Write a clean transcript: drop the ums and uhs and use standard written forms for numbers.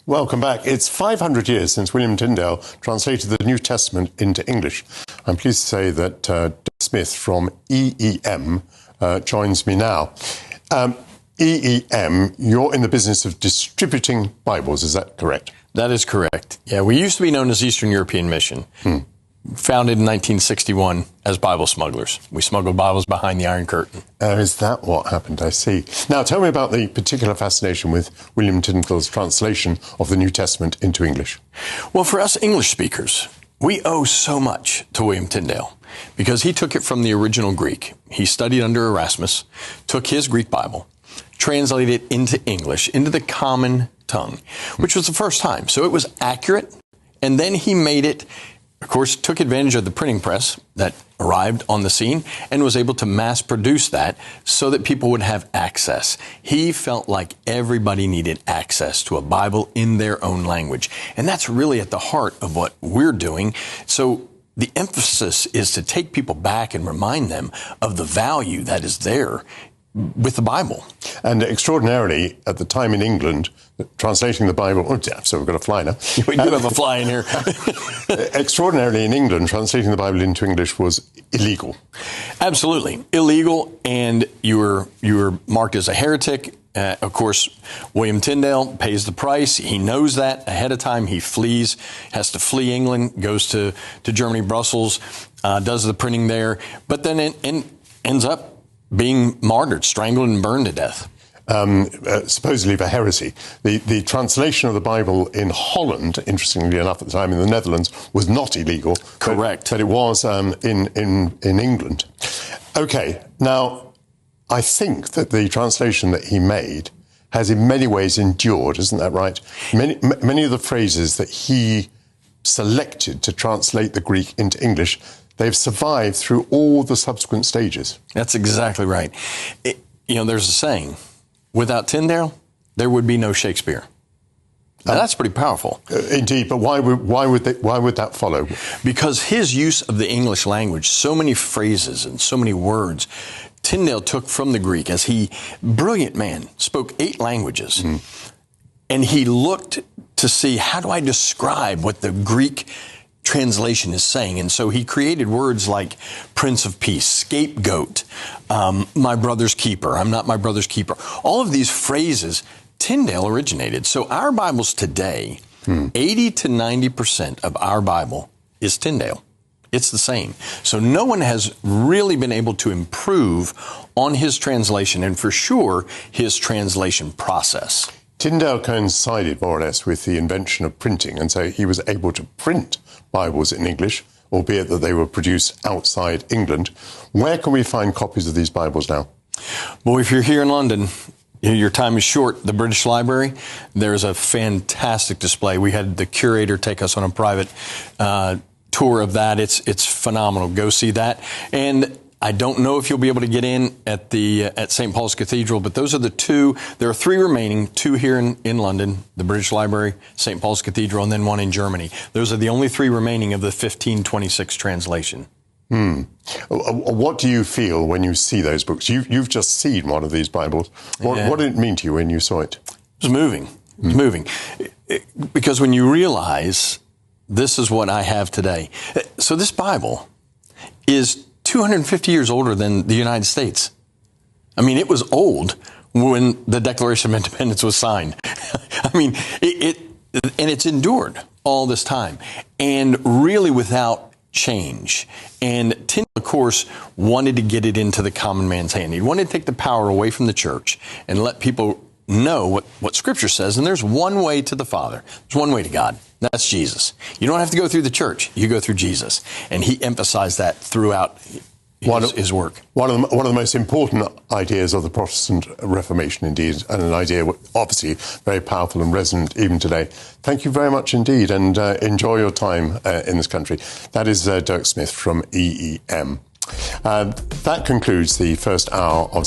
Welcome back. It's 500 years since William Tyndale translated the New Testament into English. I'm pleased to say that Dirk Smith from EEM joins me now. EEM, you're in the business of distributing Bibles, is that correct? That is correct. Yeah, we used to be known as Eastern European Mission. Founded in 1961 as Bible smugglers. We smuggled Bibles behind the Iron Curtain. Is that what happened? I see. Now, tell me about the particular fascination with William Tyndale's translation of the New Testament into English. Well, for us English speakers, we owe so much to William Tyndale because he took it from the original Greek. He studied under Erasmus, took his Greek Bible, translated it into English, into the common tongue, which was the first time. So it was accurate, and then he made it, of course, took advantage of the printing press that arrived on the scene and was able to mass produce that so that people would have access. He felt like everybody needed access to a Bible in their own language. And that's really at the heart of what we're doing. So the emphasis is to take people back and remind them of the value that is there with the Bible. And extraordinarily, at the time in England, translating the Bible, so we've got a fly now. We do have a fly in here. Extraordinarily, in England, translating the Bible into English was illegal. Absolutely. Illegal, and you were marked as a heretic. Of course, William Tyndale pays the price. He knows that ahead of time. He flees, has to flee England, goes to Germany, Brussels, does the printing there, but then ends up being martyred, strangled and burned to death. Supposedly for heresy. The translation of the Bible in Holland, interestingly enough at the time in the Netherlands, was not illegal. Correct. But it was in England. Okay, now I think that the translation that he made has in many ways endured, isn't that right? Many of the phrases that he selected to translate the Greek into English, they've survived through all the subsequent stages. That's exactly right. There's a saying, without Tyndale, there would be no Shakespeare. Now, that's pretty powerful. Indeed, but why would that follow? Because his use of the English language, so many phrases and so many words, Tyndale took from the Greek as brilliant man, spoke 8 languages. And he looked to see, how do I describe what the Greek translation is saying? And so he created words like Prince of Peace, scapegoat, my brother's keeper, I'm not my brother's keeper. All of these phrases, Tyndale originated. So our Bibles today, 80 to 90% of our Bible is Tyndale. It's the same. So no one has really been able to improve on his translation and for sure his translation process. Tyndale coincided more or less with the invention of printing, and so he was able to print Bibles in English, albeit that they were produced outside England. Where can we find copies of these Bibles now? Well, if you're here in London, your time is short. The British Library, there's a fantastic display. We had the curator take us on a private tour of that. It's phenomenal. Go see that. And I don't know if you'll be able to get in at St. Paul's Cathedral, but those are the 2. There are 3 remaining, 2 here in London, the British Library, St. Paul's Cathedral, and then 1 in Germany. Those are the only 3 remaining of the 1526 translation. What do you feel when you see those books? You've just seen one of these Bibles. What did it mean to you when you saw it? It was moving. It was moving. Because when you realize this is what I have today. So this Bible is 250 years older than the United States. I mean, it was old when the Declaration of Independence was signed. I mean, it's endured all this time, and really without change. And Tyndale, of course, wanted to get it into the common man's hand. He wanted to take the power away from the church and let people know what Scripture says. And there's one way to the Father. There's one way to God. That's Jesus. You don't have to go through the church. You go through Jesus. And he emphasized that throughout his work. One of the most important ideas of the Protestant Reformation, indeed, and an idea obviously very powerful and resonant even today. Thank you very much indeed, and enjoy your time in this country. That is Dirk Smith from EEM. That concludes the first hour of